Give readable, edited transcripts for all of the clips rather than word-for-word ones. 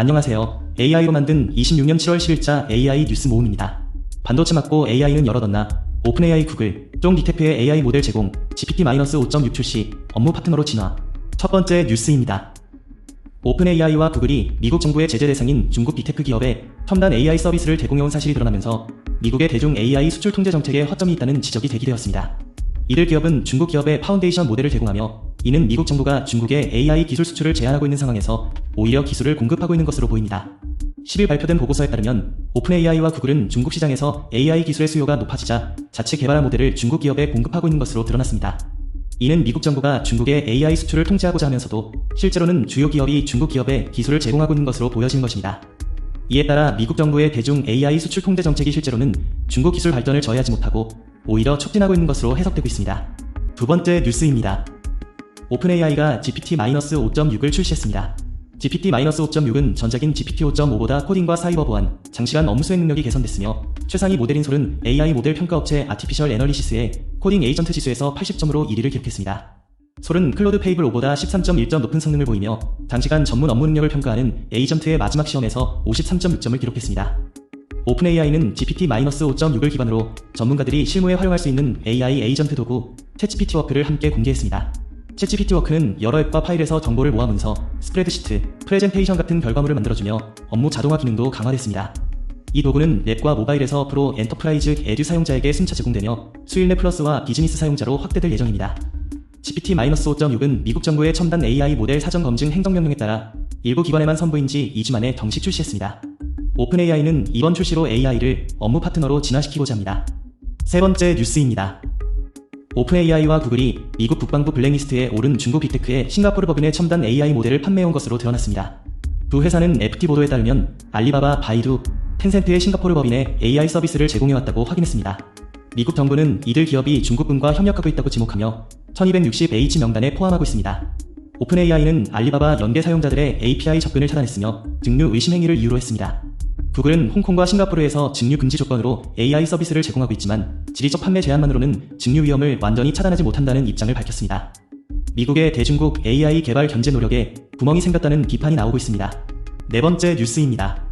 안녕하세요. AI로 만든 26년 7월 10일자 AI 뉴스 모음입니다. 반도체 맞고 AI는 열어뒀나? 오픈AI 구글, 쫑디테프의 AI 모델 제공, GPT-5.6 출시, 업무 파트너로 진화. 첫 번째 뉴스입니다. 오픈AI와 구글이 미국 정부의 제재 대상인 중국 디테프 기업에 첨단 AI 서비스를 제공해온 사실이 드러나면서 미국의 대중 AI 수출 통제 정책에 허점이 있다는 지적이 제기되었습니다. 이들 기업은 중국 기업에 파운데이션 모델을 제공하며 이는 미국 정부가 중국의 AI 기술 수출을 제한하고 있는 상황에서 오히려 기술을 공급하고 있는 것으로 보입니다. 10일 발표된 보고서에 따르면 오픈AI와 구글은 중국 시장에서 AI 기술의 수요가 높아지자 자체 개발한 모델을 중국 기업에 공급하고 있는 것으로 드러났습니다. 이는 미국 정부가 중국의 AI 수출을 통제하고자 하면서도 실제로는 주요 기업이 중국 기업에 기술을 제공하고 있는 것으로 보여지는 것입니다. 이에 따라 미국 정부의 대중 AI 수출 통제 정책이 실제로는 중국 기술 발전을 저해하지 못하고 오히려 촉진하고 있는 것으로 해석되고 있습니다. 두 번째 뉴스입니다. 오픈AI가 GPT-5.6을 출시했습니다. GPT-5.6은 전작인 GPT-5.5보다 코딩과 사이버 보안, 장시간 업무 수행 능력이 개선됐으며 최상위 모델인 솔은 AI 모델 평가업체 아티피셜 애널리시스의 코딩 에이전트 지수에서 80점으로 1위를 기록했습니다. 솔은 클로드 페이블 5보다 13.1점 높은 성능을 보이며 장시간 전문 업무 능력을 평가하는 에이전트의 마지막 시험에서 53.6점을 기록했습니다. 오픈AI는 GPT-5.6을 기반으로 전문가들이 실무에 활용할 수 있는 AI 에이전트 도구 챗GPT 워크를 함께 공개했습니다. 챗GPT 워크는 여러 앱과 파일에서 정보를 모아 문서, 스프레드시트, 프레젠테이션 같은 결과물을 만들어주며 업무 자동화 기능도 강화됐습니다. 이 도구는 랩과 모바일에서 프로 엔터프라이즈 에듀 사용자에게 순차 제공되며 수일 내 플러스와 비즈니스 사용자로 확대될 예정입니다. GPT-5.6은 미국 정부의 첨단 AI 모델 사전 검증 행정명령에 따라 일부 기관에만 선보인 지 2주 만에 정식 출시했습니다. 오픈AI는 이번 출시로 AI를 업무 파트너로 진화시키고자 합니다. 세 번째 뉴스입니다. 오픈AI와 구글이 미국 국방부 블랙리스트에 오른 중국 빅테크의 싱가포르 법인의 첨단 AI 모델을 판매해온 것으로 드러났습니다. 두 회사는 FT 보도에 따르면 알리바바, 바이두, 텐센트의 싱가포르 법인에 AI 서비스를 제공해왔다고 확인했습니다. 미국 정부는 이들 기업이 중국군과 협력하고 있다고 지목하며 1260H 명단에 포함하고 있습니다. 오픈AI는 알리바바 연계 사용자들의 API 접근을 차단했으며 증류 의심 행위를 이유로 했습니다. 구글은 홍콩과 싱가포르에서 증류 금지 조건으로 AI 서비스를 제공하고 있지만 지리적 판매 제한만으로는 증류 위험을 완전히 차단하지 못한다는 입장을 밝혔습니다. 미국의 대중국 AI 개발 견제 노력에 구멍이 생겼다는 비판이 나오고 있습니다. 네 번째 뉴스입니다.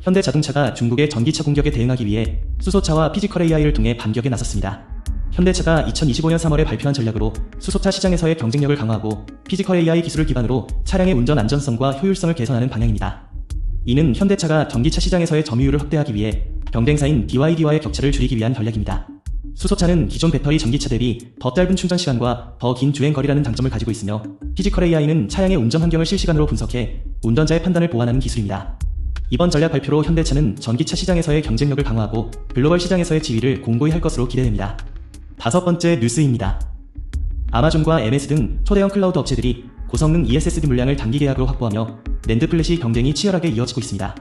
현대자동차가 중국의 전기차 공격에 대응하기 위해 수소차와 피지컬 AI를 통해 반격에 나섰습니다. 현대차가 2025년 3월에 발표한 전략으로 수소차 시장에서의 경쟁력을 강화하고 피지컬 AI 기술을 기반으로 차량의 운전 안전성과 효율성을 개선하는 방향입니다. 이는 현대차가 전기차 시장에서의 점유율을 확대하기 위해 경쟁사인 BYD와의 격차를 줄이기 위한 전략입니다. 수소차는 기존 배터리 전기차 대비 더 짧은 충전 시간과 더 긴 주행 거리라는 장점을 가지고 있으며 피지컬 AI는 차량의 운전 환경을 실시간으로 분석해 운전자의 판단을 보완하는 기술입니다. 이번 전략 발표로 현대차는 전기차 시장에서의 경쟁력을 강화하고 글로벌 시장에서의 지위를 공고히 할 것으로 기대됩니다. 다섯 번째 뉴스입니다. 아마존과 MS 등 초대형 클라우드 업체들이 고성능 ESSD 물량을 단기 계약으로 확보하며 낸드 플래시 경쟁이 치열하게 이어지고 있습니다.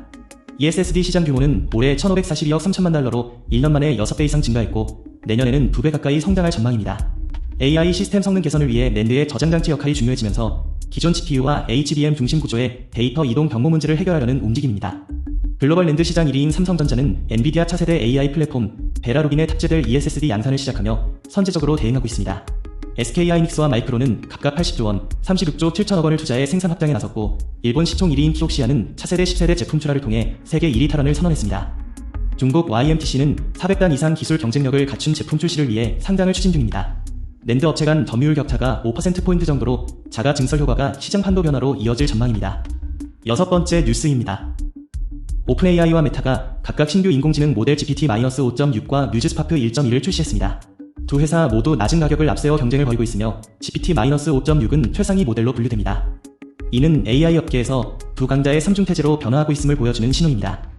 ESSD 시장 규모는 올해 1,542억 3천만 달러로 1년 만에 6배 이상 증가했고 내년에는 2배 가까이 성장할 전망입니다. AI 시스템 성능 개선을 위해 낸드의 저장장치 역할이 중요해지면서 기존 GPU와 HBM 중심 구조의 데이터 이동 병모 문제를 해결하려는 움직임입니다. 글로벌 낸드 시장 1위인 삼성전자는 엔비디아 차세대 AI 플랫폼 베라루빈에 탑재될 ESSD 양산을 시작하며 선제적으로 대응하고 있습니다. SK하이닉스와 마이크론은 각각 80조 원, 36조 7천억 원을 투자해 생산 확장에 나섰고 일본 시총 1위인 키옥시아는 차세대 10세대 제품 출하를 통해 세계 1위 탈환을 선언했습니다. 중국 YMTC는 400단 이상 기술 경쟁력을 갖춘 제품 출시를 위해 상장을 추진 중입니다. 낸드 업체 간 점유율 격차가 5%포인트 정도로 자가 증설 효과가 시장 판도 변화로 이어질 전망입니다. 여섯 번째 뉴스입니다. 오픈AI와 메타가 각각 신규 인공지능 모델 GPT-5.6과 뮤즈스파크 1.1을 출시했습니다. 두 회사 모두 낮은 가격을 앞세워 경쟁을 벌이고 있으며 GPT-5.6은 최상위 모델로 분류됩니다. 이는 AI 업계에서 두 강자의 삼중태제로 변화하고 있음을 보여주는 신호입니다.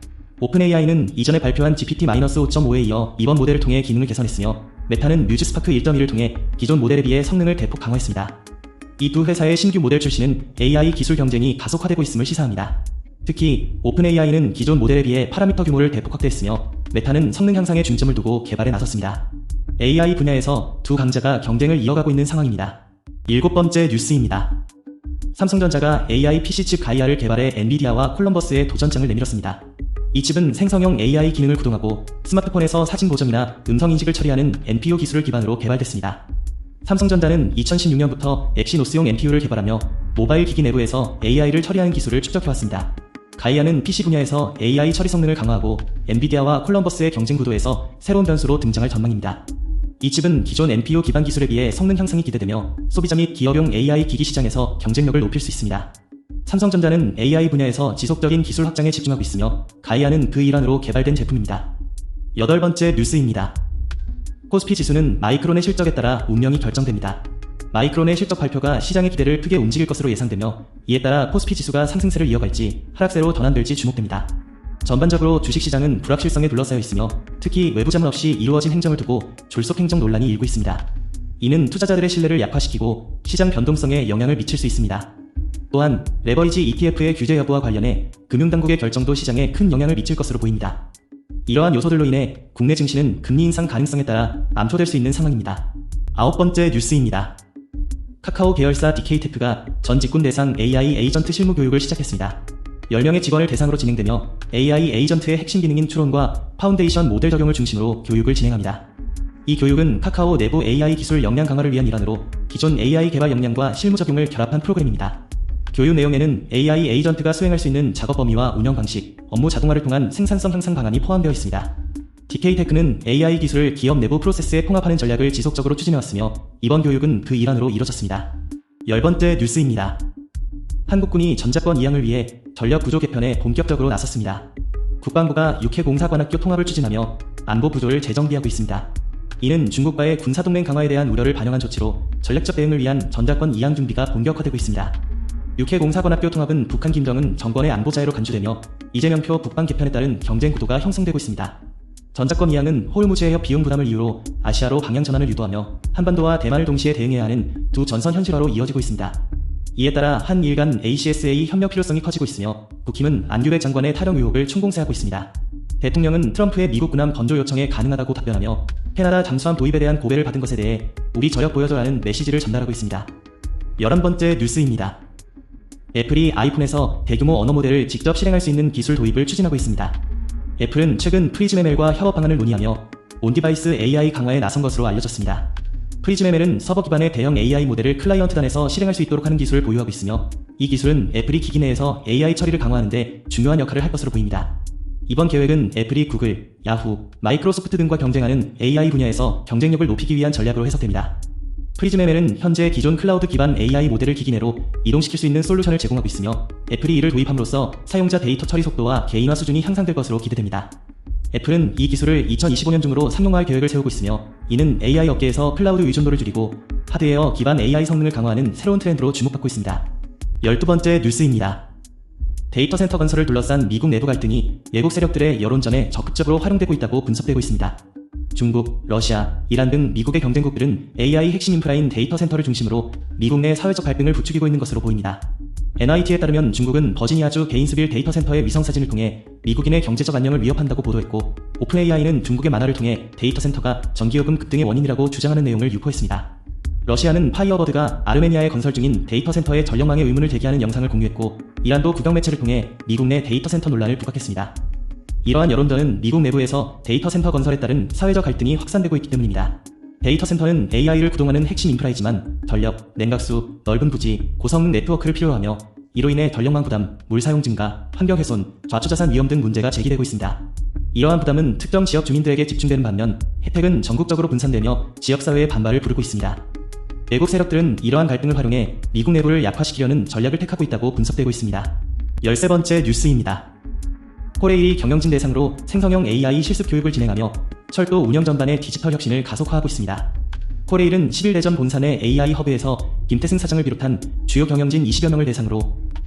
오픈AI는 이전에 발표한 GPT-5.5에 이어 이번 모델을 통해 기능을 개선했으며 메타는 뮤즈스파크 1.1을 통해 기존 모델에 비해 성능을 대폭 강화했습니다. 이 두 회사의 신규 모델 출시는 AI 기술 경쟁이 가속화되고 있음을 시사합니다. 특히 오픈AI는 기존 모델에 비해 파라미터 규모를 대폭 확대했으며 메타는 성능 향상에 중점을 두고 개발에 나섰습니다. AI 분야에서 두 강자가 경쟁을 이어가고 있는 상황입니다. 일곱 번째 뉴스입니다. 삼성전자가 AI PC칩 가이아를 개발해 엔비디아와 콜럼버스에 도전장을 내밀었습니다. 이 칩은 생성형 AI 기능을 구동하고 스마트폰에서 사진 보정이나 음성 인식을 처리하는 NPU 기술을 기반으로 개발됐습니다. 삼성전자는 2016년부터 엑시노스용 NPU를 개발하며 모바일 기기 내부에서 AI를 처리하는 기술을 축적해왔습니다. 가이아는 PC 분야에서 AI 처리 성능을 강화하고 엔비디아와 콜럼버스의 경쟁 구도에서 새로운 변수로 등장할 전망입니다. 이 칩은 기존 NPU 기반 기술에 비해 성능 향상이 기대되며 소비자 및 기업용 AI 기기 시장에서 경쟁력을 높일 수 있습니다. 삼성전자는 AI 분야에서 지속적인 기술 확장에 집중하고 있으며 가이아는 그 일환으로 개발된 제품입니다. 8번째 뉴스입니다. 코스피 지수는 마이크론의 실적에 따라 운명이 결정됩니다. 마이크론의 실적 발표가 시장의 기대를 크게 움직일 것으로 예상되며 이에 따라 코스피 지수가 상승세를 이어갈지 하락세로 전환될지 주목됩니다. 전반적으로 주식시장은 불확실성에 둘러싸여 있으며 특히 외부 자문 없이 이루어진 행정을 두고 졸속 행정 논란이 일고 있습니다. 이는 투자자들의 신뢰를 약화시키고 시장 변동성에 영향을 미칠 수 있습니다. 또한 레버리지 ETF의 규제 여부와 관련해 금융당국의 결정도 시장에 큰 영향을 미칠 것으로 보입니다. 이러한 요소들로 인해 국내 증시는 금리 인상 가능성에 따라 암초될 수 있는 상황입니다. 9번째 뉴스입니다. 카카오 계열사 DK테크가 전 직군 대상 AI 에이전트 실무 교육을 시작했습니다. 10명의 직원을 대상으로 진행되며 AI 에이전트의 핵심 기능인 추론과 파운데이션 모델 적용을 중심으로 교육을 진행합니다. 이 교육은 카카오 내부 AI 기술 역량 강화를 위한 일환으로 기존 AI 개발 역량과 실무 적용을 결합한 프로그램입니다. 교육 내용에는 AI 에이전트가 수행할 수 있는 작업 범위와 운영 방식, 업무 자동화를 통한 생산성 향상 방안이 포함되어 있습니다. DK테크는 AI 기술을 기업 내부 프로세스에 통합하는 전략을 지속적으로 추진해왔으며 이번 교육은 그 일환으로 이뤄졌습니다. 10번째 뉴스입니다. 한국군이 전자권 이양을 위해 전력 구조 개편에 본격적으로 나섰습니다. 국방부가 육해공사관학교 통합을 추진하며 안보 부조를 재정비하고 있습니다. 이는 중국과의 군사동맹 강화에 대한 우려를 반영한 조치로 전략적 대응을 위한 전자권 이양 준비가 본격화되고 있습니다. 육해공사관학교 통합은 북한 김정은 정권의 안보자해로 간주되며 이재명표 북방 개편에 따른 경쟁 구도가 형성되고 있습니다. 전자권 이양은 호르무즈 해협 비용 부담을 이유로 아시아로 방향 전환을 유도하며 한반도와 대만을 동시에 대응해야 하는 두 전선 현실화로 이어지고 있습니다. 이에 따라 한일 간 ACSA 협력 필요성이 커지고 있으며 국힘은 안규백 장관의 탈영 의혹을 총공세하고 있습니다. 대통령은 트럼프의 미국 군함 건조 요청에 가능하다고 답변하며 캐나다 잠수함 도입에 대한 고배를 받은 것에 대해 우리 저력 보여줘라는 메시지를 전달하고 있습니다. 11번째 뉴스입니다. 애플이 아이폰에서 대규모 언어 모델을 직접 실행할 수 있는 기술 도입을 추진하고 있습니다. 애플은 최근 프리즘ML과 협업 방안을 논의하며 온디바이스 AI 강화에 나선 것으로 알려졌습니다. 프리즘ML은 서버 기반의 대형 AI 모델을 클라이언트 단에서 실행할 수 있도록 하는 기술을 보유하고 있으며 이 기술은 애플이 기기 내에서 AI 처리를 강화하는 데 중요한 역할을 할 것으로 보입니다. 이번 계획은 애플이 구글, 야후, 마이크로소프트 등과 경쟁하는 AI 분야에서 경쟁력을 높이기 위한 전략으로 해석됩니다. 프리즘ML은 현재 기존 클라우드 기반 AI 모델을 기기 내로 이동시킬 수 있는 솔루션을 제공하고 있으며 애플이 이를 도입함으로써 사용자 데이터 처리 속도와 개인화 수준이 향상될 것으로 기대됩니다. 애플은 이 기술을 2025년 중으로 상용화할 계획을 세우고 있으며 이는 AI 업계에서 클라우드 의존도를 줄이고 하드웨어 기반 AI 성능을 강화하는 새로운 트렌드로 주목받고 있습니다. 12번째 뉴스입니다. 데이터 센터 건설을 둘러싼 미국 내부 갈등이 외국 세력들의 여론전에 적극적으로 활용되고 있다고 분석되고 있습니다. 중국, 러시아, 이란 등 미국의 경쟁국들은 AI 핵심 인프라인 데이터 센터를 중심으로 미국 내 사회적 갈등을 부추기고 있는 것으로 보입니다. NIT에 따르면 중국은 버지니아주 게인스빌 데이터 센터의 위성사진을 통해 미국인의 경제적 안녕을 위협한다고 보도했고 오픈AI는 중국의 만화를 통해 데이터 센터가 전기요금 급등의 원인이라고 주장하는 내용을 유포했습니다. 러시아는 파이어버드가 아르메니아에 건설 중인 데이터 센터의 전력망에 의문을 제기하는 영상을 공유했고 이란도 국영 매체를 통해 미국 내 데이터 센터 논란을 부각했습니다. 이러한 여론전은 미국 내부에서 데이터 센터 건설에 따른 사회적 갈등이 확산되고 있기 때문입니다. 데이터 센터는 AI를 구동하는 핵심 인프라이지만 전력, 냉각수, 넓은 부지, 고성능 네트워크를 필요로 하며 이로 인해 전력망 부담, 물 사용 증가, 환경 훼손, 좌초자산 위험 등 문제가 제기되고 있습니다. 이러한 부담은 특정 지역 주민들에게 집중되는 반면 혜택은 전국적으로 분산되며 지역사회의 반발을 부르고 있습니다. 외국 세력들은 이러한 갈등을 활용해 미국 내부를 약화시키려는 전략을 택하고 있다고 분석되고 있습니다. 13번째 뉴스입니다. 코레일이 경영진 대상으로 생성형 AI 실습 교육을 진행하며 철도 운영 전반의 디지털 혁신을 가속화하고 있습니다. 코레일은 11대전 본산의 AI 허브에서 김태승 사장을 비롯한 주요 경영진 20여 명을 대상으로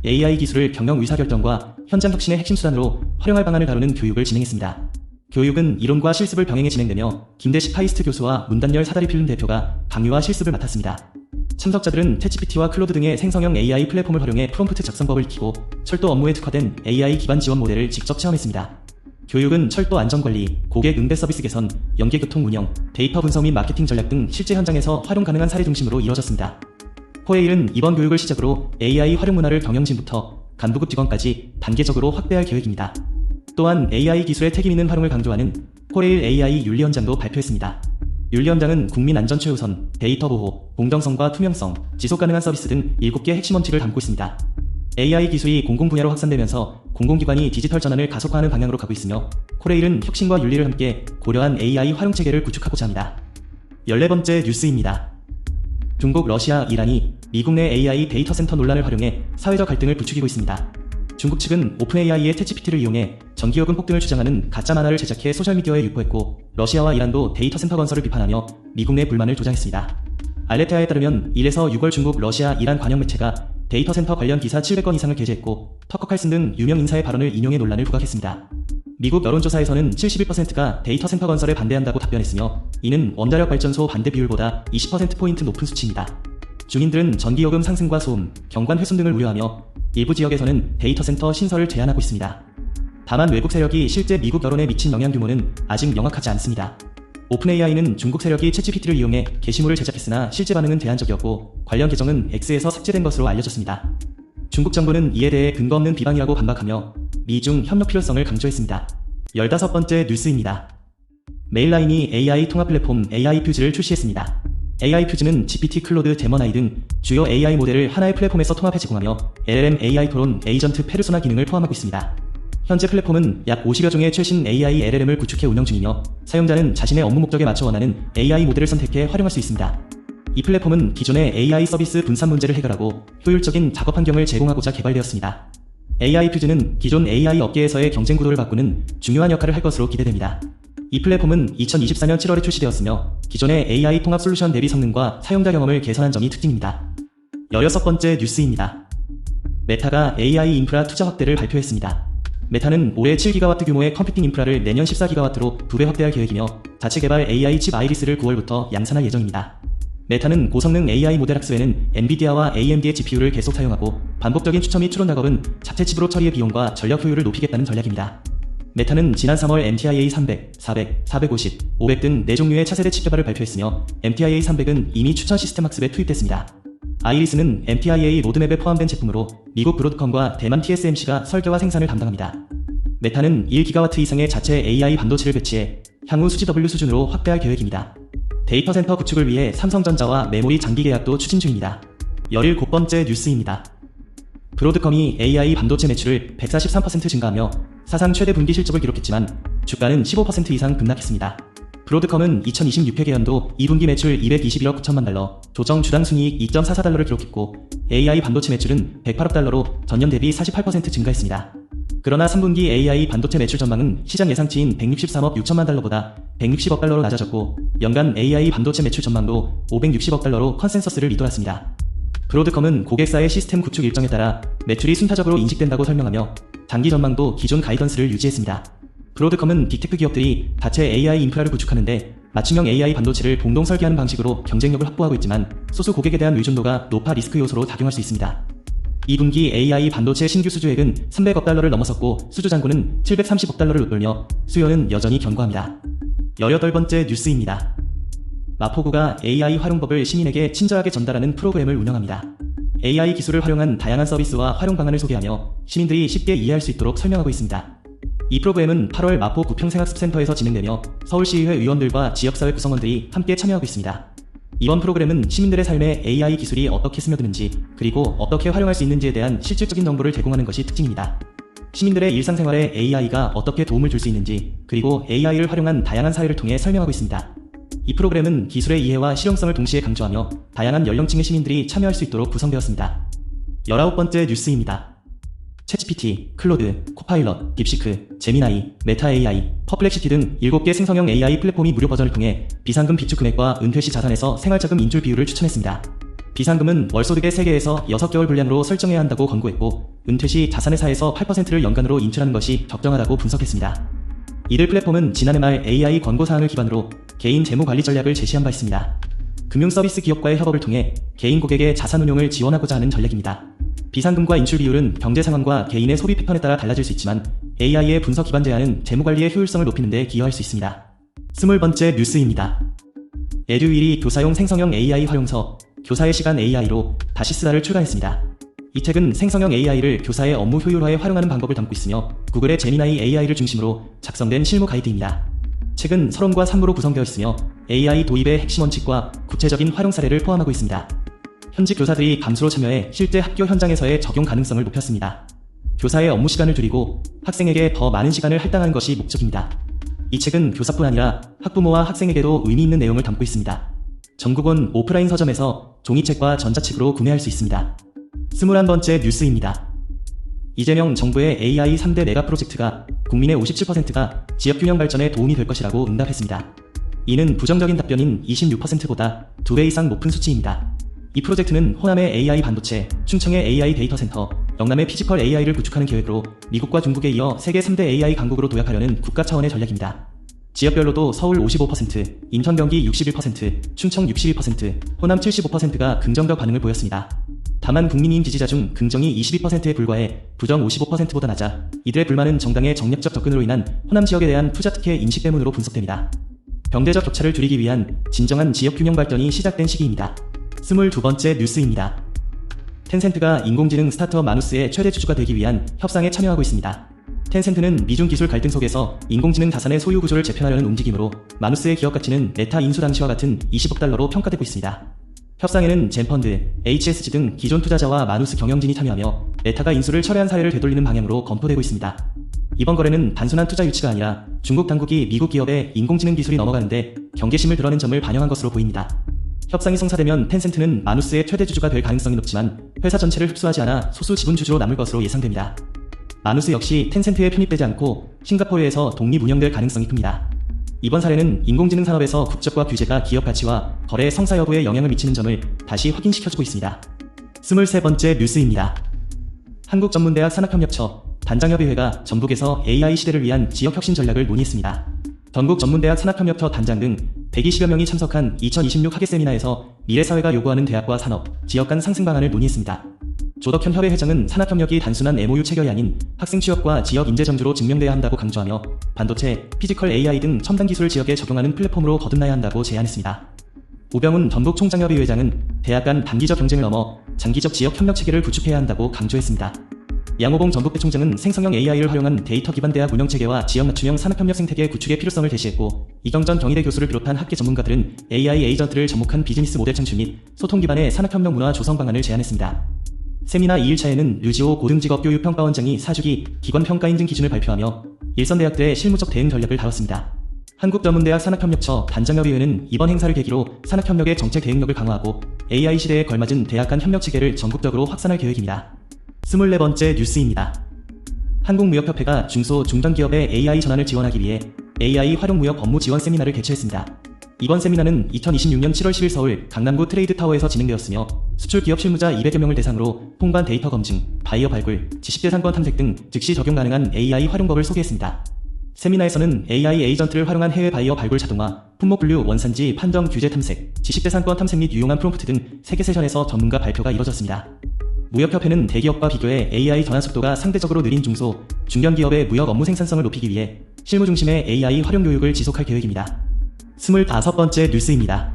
AI 기술을 경영 의사결정과 현장 혁신의 핵심 수단으로 활용할 방안을 다루는 교육을 진행했습니다. 교육은 이론과 실습을 병행해 진행되며 김대식 카이스트 교수와 문단열 사다리 필름 대표가 강의와 실습을 맡았습니다. 참석자들은 챗GPT와 클로드 등의 생성형 AI 플랫폼을 활용해 프롬프트 작성법을 익히고 철도 업무에 특화된 AI 기반 지원 모델을 직접 체험했습니다. 교육은 철도 안전관리, 고객 응대 서비스 개선, 연계교통 운영, 데이터 분석 및 마케팅 전략 등 실제 현장에서 활용 가능한 사례 중심으로 이뤄졌습니다. 코레일은 이번 교육을 시작으로 AI 활용 문화를 경영진부터 간부급 직원까지 단계적으로 확대할 계획입니다. 또한 AI 기술의 책임 있는 활용을 강조하는 코레일 AI 윤리헌장도 발표했습니다. 윤리헌장은 국민 안전 최우선, 데이터 보호, 공정성과 투명성, 지속가능한 서비스 등 7개 핵심 원칙을 담고 있습니다. AI 기술이 공공 분야로 확산되면서 공공기관이 디지털 전환을 가속화하는 방향으로 가고 있으며 코레일은 혁신과 윤리를 함께 고려한 AI 활용 체계를 구축하고자 합니다. 14번째 뉴스입니다. 중국, 러시아, 이란이 미국 내 AI 데이터 센터 논란을 활용해 사회적 갈등을 부추기고 있습니다. 중국 측은 오픈AI의 챗GPT를 이용해 전기요금 폭등을 주장하는 가짜 만화를 제작해 소셜미디어에 유포했고, 러시아와 이란도 데이터 센터 건설을 비판하며 미국 내 불만을 조장했습니다. 알레테아에 따르면 1에서 6월 중국, 러시아, 이란 관영 매체가 데이터 센터 관련 기사 700건 이상을 게재했고, 터커 칼슨 등 유명 인사의 발언을 인용해 논란을 부각했습니다. 미국 여론조사에서는 71%가 데이터 센터 건설에 반대한다고 답변했으며, 이는 원자력 발전소 반대 비율보다 20%포인트 높은 수치입니다. 주민들은 전기요금 상승과 소음, 경관 훼손 등을 우려하며 일부 지역에서는 데이터 센터 신설을 제한하고 있습니다. 다만 외국 세력이 실제 미국 여론에 미친 영향 규모는 아직 명확하지 않습니다. 오픈AI는 중국 세력이 챗GPT를 이용해 게시물을 제작했으나 실제 반응은 제한적이었고, 관련 계정은 X에서 삭제된 것으로 알려졌습니다. 중국 정부는 이에 대해 근거 없는 비방이라고 반박하며 미중 협력 필요성을 강조했습니다. 15번째 뉴스입니다. 메일라인이 AI 통합 플랫폼 AI 퓨즈를 출시했습니다. AI 퓨즈는 GPT, 클로드, 제머나이 등 주요 AI 모델을 하나의 플랫폼에서 통합해 제공하며 LLM, AI 토론, 에이전트, 페르소나 기능을 포함하고 있습니다. 현재 플랫폼은 약 50여 종의 최신 AI LLM을 구축해 운영 중이며, 사용자는 자신의 업무 목적에 맞춰 원하는 AI 모델을 선택해 활용할 수 있습니다. 이 플랫폼은 기존의 AI 서비스 분산 문제를 해결하고 효율적인 작업 환경을 제공하고자 개발되었습니다. AI 퓨즈는 기존 AI 업계에서의 경쟁 구도를 바꾸는 중요한 역할을 할 것으로 기대됩니다. 이 플랫폼은 2024년 7월에 출시되었으며 기존의 AI 통합 솔루션 대비 성능과 사용자 경험을 개선한 점이 특징입니다. 16번째 뉴스입니다. 메타가 AI 인프라 투자 확대를 발표했습니다. 메타는 올해 7GW 규모의 컴퓨팅 인프라를 내년 14GW로 2배 확대할 계획이며, 자체 개발 AI 칩 아이리스를 9월부터 양산할 예정입니다. 메타는 고성능 AI 모델 학습에는 엔비디아와 AMD의 GPU를 계속 사용하고, 반복적인 추천 및 추론 작업은 자체 칩으로 처리의 비용과 전력 효율을 높이겠다는 전략입니다. 메타는 지난 3월 MTIA 300, 400, 450, 500 등 4종류의 차세대 칩 개발을 발표했으며, MTIA 300은 이미 추천 시스템 학습에 투입됐습니다. 아이리스는 MTIA 로드맵에 포함된 제품으로 미국 브로드컴과 대만 TSMC가 설계와 생산을 담당합니다. 메타는 1GW 이상의 자체 AI 반도체를 배치해 향후 수지 W 수준으로 확대할 계획입니다. 데이터 센터 구축을 위해 삼성전자와 메모리 장기 계약도 추진 중입니다. 17번째 뉴스입니다. 브로드컴이 AI 반도체 매출을 143% 증가하며 사상 최대 분기 실적을 기록했지만 주가는 15% 이상 급락했습니다. 브로드컴은 2026회계연도 2분기 매출 221억 9천만 달러, 조정 주당 순이익 2.44달러를 기록했고, AI 반도체 매출은 108억 달러로 전년 대비 48% 증가했습니다. 그러나 3분기 AI 반도체 매출 전망은 시장 예상치인 163억 6천만 달러보다 160억 달러로 낮아졌고, 연간 AI 반도체 매출 전망도 560억 달러로 컨센서스를 밑돌았습니다. 브로드컴은 고객사의 시스템 구축 일정에 따라 매출이 순차적으로 인식된다고 설명하며 장기 전망도 기존 가이던스를 유지했습니다. 브로드컴은 빅테크 기업들이 자체 AI 인프라를 구축하는데 맞춤형 AI 반도체를 공동 설계하는 방식으로 경쟁력을 확보하고 있지만, 소수 고객에 대한 의존도가 높아 리스크 요소로 작용할 수 있습니다. 2분기 AI 반도체 신규 수주액은 300억 달러를 넘어섰고, 수주 잔고는 730억 달러를 웃돌며 수요는 여전히 견고합니다. 18번째 뉴스입니다. 마포구가 AI 활용법을 시민에게 친절하게 전달하는 프로그램을 운영합니다. AI 기술을 활용한 다양한 서비스와 활용 방안을 소개하며 시민들이 쉽게 이해할 수 있도록 설명하고 있습니다. 이 프로그램은 8월 마포 구평생학습센터에서 진행되며 서울시의회 의원들과 지역사회 구성원들이 함께 참여하고 있습니다. 이번 프로그램은 시민들의 삶에 AI 기술이 어떻게 스며드는지, 그리고 어떻게 활용할 수 있는지에 대한 실질적인 정보를 제공하는 것이 특징입니다. 시민들의 일상생활에 AI가 어떻게 도움을 줄 수 있는지, 그리고 AI를 활용한 다양한 사례를 통해 설명하고 있습니다. 이 프로그램은 기술의 이해와 실용성을 동시에 강조하며 다양한 연령층의 시민들이 참여할 수 있도록 구성되었습니다. 19번째 뉴스입니다. 챗GPT, 클로드, 코파일럿, 딥시크, 제미나이, 메타 AI, 퍼플렉시티 등 7개 생성형 AI 플랫폼이 무료 버전을 통해 비상금 비축 금액과 은퇴 시 자산에서 생활자금 인출 비율을 추천했습니다. 비상금은 월소득의 3개에서 6개월 분량으로 설정해야 한다고 권고했고, 은퇴 시 자산의 4에서 8%를 연간으로 인출하는 것이 적정하다고 분석했습니다. 이들 플랫폼은 지난해 말 AI 권고 사항을 기반으로 개인 재무 관리 전략을 제시한 바 있습니다. 금융서비스 기업과의 협업을 통해 개인 고객의 자산 운용을 지원하고자 하는 전략입니다. 비상금과 인출 비율은 경제 상황과 개인의 소비 패턴에 따라 달라질 수 있지만 AI의 분석 기반 제안은 재무관리의 효율성을 높이는 데 기여할 수 있습니다. 20번째 뉴스입니다. 에듀윌이 교사용 생성형 AI 활용서 교사의 시간 AI로 다시 쓰다를 출간했습니다. 이 책은 생성형 AI를 교사의 업무 효율화에 활용하는 방법을 담고 있으며 구글의 제미나이 AI를 중심으로 작성된 실무 가이드입니다. 책은 서론과 산무로 구성되어 있으며 AI 도입의 핵심 원칙과 구체적인 활용 사례를 포함하고 있습니다. 현직 교사들이 감수로 참여해 실제 학교 현장에서의 적용 가능성을 높였습니다. 교사의 업무 시간을 줄이고 학생에게 더 많은 시간을 할당하는 것이 목적입니다. 이 책은 교사뿐 아니라 학부모와 학생에게도 의미 있는 내용을 담고 있습니다. 전국은 오프라인 서점에서 종이책과 전자책으로 구매할 수 있습니다. 21번째 뉴스입니다. 이재명 정부의 AI 3대 메가 프로젝트가 국민의 57%가 지역균형 발전에 도움이 될 것이라고 응답했습니다. 이는 부정적인 답변인 26%보다 2배 이상 높은 수치입니다. 이 프로젝트는 호남의 AI 반도체, 충청의 AI 데이터 센터, 영남의 피지컬 AI를 구축하는 계획으로 미국과 중국에 이어 세계 3대 AI 강국으로 도약하려는 국가 차원의 전략입니다. 지역별로도 서울 55%, 인천 경기 61%, 충청 62%, 호남 75%가 긍정적 반응을 보였습니다. 다만 국민인 지지자 중 긍정이 22%에 불과해 부정 55%보다 낮아 이들의 불만은 정당의 정략적 접근으로 인한 호남 지역에 대한 투자 특혜 인식 때문으로 분석됩니다. 경제적 격차를 줄이기 위한 진정한 지역균형 발전이 시작된 시기입니다. 22번째 뉴스입니다. 텐센트가 인공지능 스타트업 마누스의 최대 주주가 되기 위한 협상에 참여하고 있습니다. 텐센트는 미중 기술 갈등 속에서 인공지능 자산의 소유 구조를 재편하려는 움직임으로 마누스의 기업 가치는 메타 인수 당시와 같은 20억 달러로 평가되고 있습니다. 협상에는 젠펀드, HSG 등 기존 투자자와 마누스 경영진이 참여하며 메타가 인수를 철회한 사례를 되돌리는 방향으로 검토되고 있습니다. 이번 거래는 단순한 투자 유치가 아니라 중국 당국이 미국 기업에 인공지능 기술이 넘어가는데 경계심을 드러낸 점을 반영한 것으로 보입니다. 협상이 성사되면 텐센트는 마누스의 최대 주주가 될 가능성이 높지만 회사 전체를 흡수하지 않아 소수 지분 주주로 남을 것으로 예상됩니다. 마누스 역시 텐센트에 편입되지 않고 싱가포르에서 독립 운영될 가능성이 큽니다. 이번 사례는 인공지능 산업에서 국적과 규제가 기업 가치와 거래 성사 여부에 영향을 미치는 점을 다시 확인시켜주고 있습니다. 23번째 뉴스입니다. 한국전문대학 산학협력처, 단장협의회가 전북에서 AI 시대를 위한 지역혁신 전략을 논의했습니다. 전국 전문대학 산학협력처 단장 등 120여 명이 참석한 2026 학예 세미나에서 미래사회가 요구하는 대학과 산업, 지역 간 상승 방안을 논의했습니다. 조덕현 협의 회장은 산학협력이 단순한 MOU 체결이 아닌 학생 취업과 지역 인재 정주로 증명돼야 한다고 강조하며 반도체, 피지컬 AI 등 첨단 기술을 지역에 적용하는 플랫폼으로 거듭나야 한다고 제안했습니다. 우병훈 전북 총장협의 회장은 대학 간 단기적 경쟁을 넘어 장기적 지역 협력 체계를 구축해야 한다고 강조했습니다. 양호봉 전북대 총장은 생성형 AI를 활용한 데이터 기반 대학 운영 체계와 지역 맞춤형 산학협력 생태계 구축의 필요성을 제시했고, 이경전 경희대 교수를 비롯한 학계 전문가들은 AI 에이전트를 접목한 비즈니스 모델 창출 및 소통 기반의 산학협력 문화 조성 방안을 제안했습니다. 세미나 2일차에는 류지호 고등직업교육평가원장이 4주기 기관평가 인증 기준을 발표하며 일선대학들의 실무적 대응 전략을 다뤘습니다. 한국전문대학 산학협력처 단장협의회는 이번 행사를 계기로 산학협력의 정책 대응력을 강화하고 AI 시대에 걸맞은 대학 간 협력 체계를 전국적으로 확산할 계획입니다. 24번째 뉴스입니다. 한국무역협회가 중소, 중견기업의 AI 전환을 지원하기 위해 AI 활용무역 업무 지원 세미나를 개최했습니다. 이번 세미나는 2026년 7월 10일 서울 강남구 트레이드타워에서 진행되었으며 수출기업 실무자 200여 명을 대상으로 통관 데이터 검증, 바이어 발굴, 지식재산권 탐색 등 즉시 적용 가능한 AI 활용법을 소개했습니다. 세미나에서는 AI 에이전트를 활용한 해외 바이어 발굴 자동화, 품목 분류, 원산지 판정, 규제 탐색, 지식재산권 탐색 및 유용한 프롬프트 등 3개 세션에서 전문가 발표가 이뤄졌습니다. 무역협회는 대기업과 비교해 AI 전환 속도가 상대적으로 느린 중소, 중견기업의 무역 업무 생산성을 높이기 위해 실무 중심의 AI 활용 교육을 지속할 계획입니다. 25번째 뉴스입니다.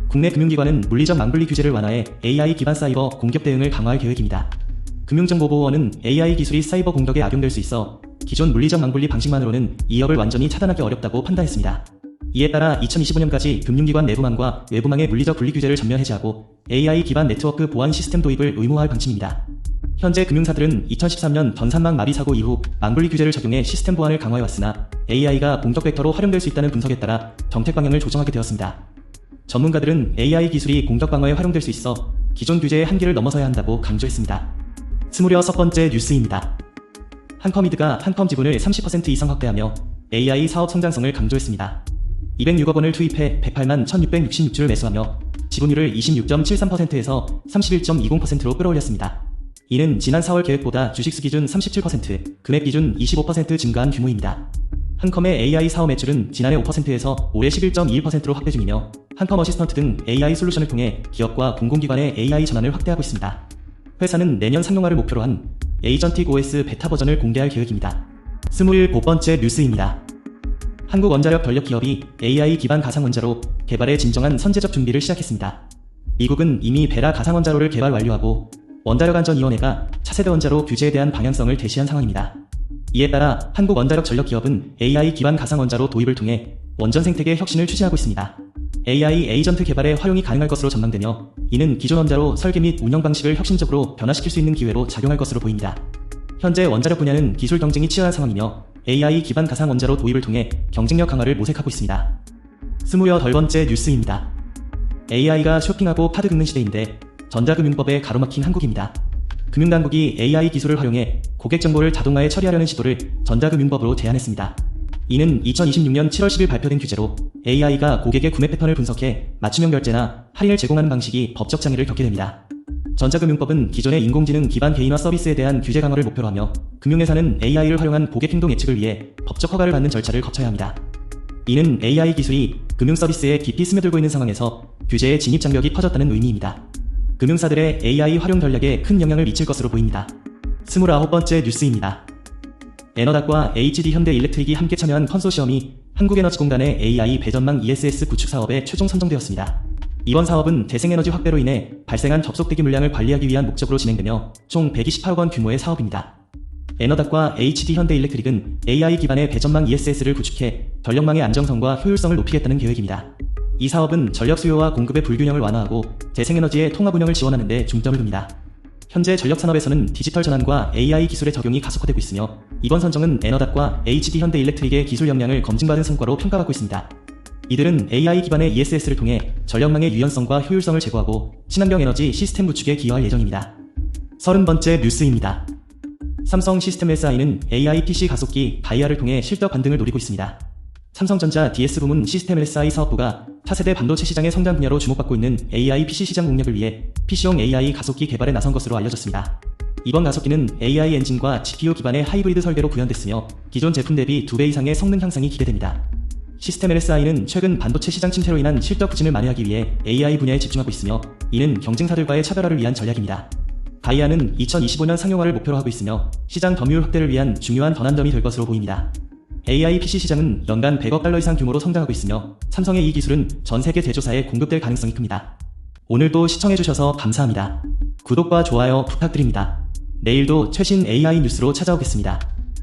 국내 금융기관은 물리적 망분리 규제를 완화해 AI 기반 사이버 공격 대응을 강화할 계획입니다. 금융정보보호원은 AI 기술이 사이버 공격에 악용될 수 있어 기존 물리적 망분리 방식만으로는 이업을 완전히 차단하기 어렵다고 판단했습니다. 이에 따라 2025년까지 금융기관 내부망과 외부망의 물리적 분리 규제를 전면 해제하고 AI 기반 네트워크 보안 시스템 도입을 의무화할 방침입니다. 현재 금융사들은 2013년 전산망 마비 사고 이후 망분리 규제를 적용해 시스템 보안을 강화해왔으나 AI가 공격 벡터로 활용될 수 있다는 분석에 따라 정책 방향을 조정하게 되었습니다. 전문가들은 AI 기술이 공격 방어에 활용될 수 있어 기존 규제의 한계를 넘어서야 한다고 강조했습니다. 26번째 뉴스입니다. 한컴이드가 한컴 지분을 30% 이상 확대하며 AI 사업 성장성을 강조했습니다. 206억 원을 투입해 108만 1666주를 매수하며 지분율을 26.73%에서 31.20%로 끌어올렸습니다. 이는 지난 4월 계획보다 주식수 기준 37%, 금액 기준 25% 증가한 규모입니다. 한컴의 AI 사업 매출은 지난해 5%에서 올해 11.21%로 확대 중이며 한컴 어시스턴트 등 AI 솔루션을 통해 기업과 공공기관의 AI 전환을 확대하고 있습니다. 회사는 내년 상용화를 목표로 한 에이전틱 OS 베타 버전을 공개할 계획입니다. 27번째 뉴스입니다. 한국원자력 전력 기업이 AI 기반 가상원자로 개발에 진정한 선제적 준비를 시작했습니다. 미국은 이미 베라 가상원자로를 개발 완료하고 원자력안전위원회가 차세대 원자로 규제에 대한 방향성을 제시한 상황입니다. 이에 따라 한국원자력 전력 기업은 AI 기반 가상원자로 도입을 통해 원전 생태계 혁신을 추진하고 있습니다. AI 에이전트 개발에 활용이 가능할 것으로 전망되며 이는 기존 원자로 설계 및 운영 방식을 혁신적으로 변화시킬 수 있는 기회로 작용할 것으로 보입니다. 현재 원자력 분야는 기술 경쟁이 치열한 상황이며 AI 기반 가상 원자로 도입을 통해 경쟁력 강화를 모색하고 있습니다. 28번째 뉴스입니다. AI가 쇼핑하고 카드 긁는 시대인데 전자금융법에 가로막힌 한국입니다. 금융당국이 AI 기술을 활용해 고객 정보를 자동화해 처리하려는 시도를 전자금융법으로 제안했습니다. 이는 2026년 7월 10일 발표된 규제로 AI가 고객의 구매 패턴을 분석해 맞춤형 결제나 할인을 제공하는 방식이 법적 장애를 겪게 됩니다. 전자금융법은 기존의 인공지능 기반 개인화 서비스에 대한 규제 강화를 목표로 하며 금융회사는 AI를 활용한 고객 행동 예측을 위해 법적 허가를 받는 절차를 거쳐야 합니다. 이는 AI 기술이 금융 서비스에 깊이 스며들고 있는 상황에서 규제의 진입 장벽이 퍼졌다는 의미입니다. 금융사들의 AI 활용 전략에 큰 영향을 미칠 것으로 보입니다. 29번째 뉴스입니다. 에너닷과 HD 현대일렉트릭이 함께 참여한 컨소시엄이 한국에너지공단의 AI 배전망 ESS 구축 사업에 최종 선정되었습니다. 이번 사업은 재생에너지 확대로 인해 발생한 접속대기 물량을 관리하기 위한 목적으로 진행되며 총 128억 원 규모의 사업입니다. 에너닷과 HD 현대일렉트릭은 AI 기반의 배전망 ESS를 구축해 전력망의 안정성과 효율성을 높이겠다는 계획입니다. 이 사업은 전력 수요와 공급의 불균형을 완화하고 재생에너지의 통합 운영을 지원하는 데 중점을 둡니다. 현재 전력산업에서는 디지털 전환과 AI 기술의 적용이 가속화되고 있으며 이번 선정은 에너닷과 HD 현대일렉트릭의 기술 역량을 검증받은 성과로 평가받고 있습니다. 이들은 AI 기반의 ESS를 통해 전력망의 유연성과 효율성을 제고하고 친환경 에너지 시스템 구축에 기여할 예정입니다. 30번째 뉴스입니다. 삼성 시스템 SI는 AI PC 가속기 다이아를 통해 실적 반등을 노리고 있습니다. 삼성전자 DS 부문 시스템 SI 사업부가 차세대 반도체 시장의 성장 분야로 주목받고 있는 AI PC 시장 공략을 위해 PC용 AI 가속기 개발에 나선 것으로 알려졌습니다. 이번 가속기는 AI 엔진과 GPU 기반의 하이브리드 설계로 구현됐으며 기존 제품 대비 2배 이상의 성능 향상이 기대됩니다. 시스템 SI는 최근 반도체 시장 침체로 인한 실적 부진을 만회하기 위해 AI 분야에 집중하고 있으며 이는 경쟁사들과의 차별화를 위한 전략입니다. 다이아는 2025년 상용화를 목표로 하고 있으며 시장 점유율 확대를 위한 중요한 전환점이 될 것으로 보입니다. AI PC 시장은 연간 100억 달러 이상 규모로 성장하고 있으며 삼성의 이 기술은 전 세계 제조사에 공급될 가능성이 큽니다. 오늘도 시청해주셔서 감사합니다. 구독과 좋아요 부탁드립니다. 내일도 최신 AI 뉴스로 찾아오겠습니다.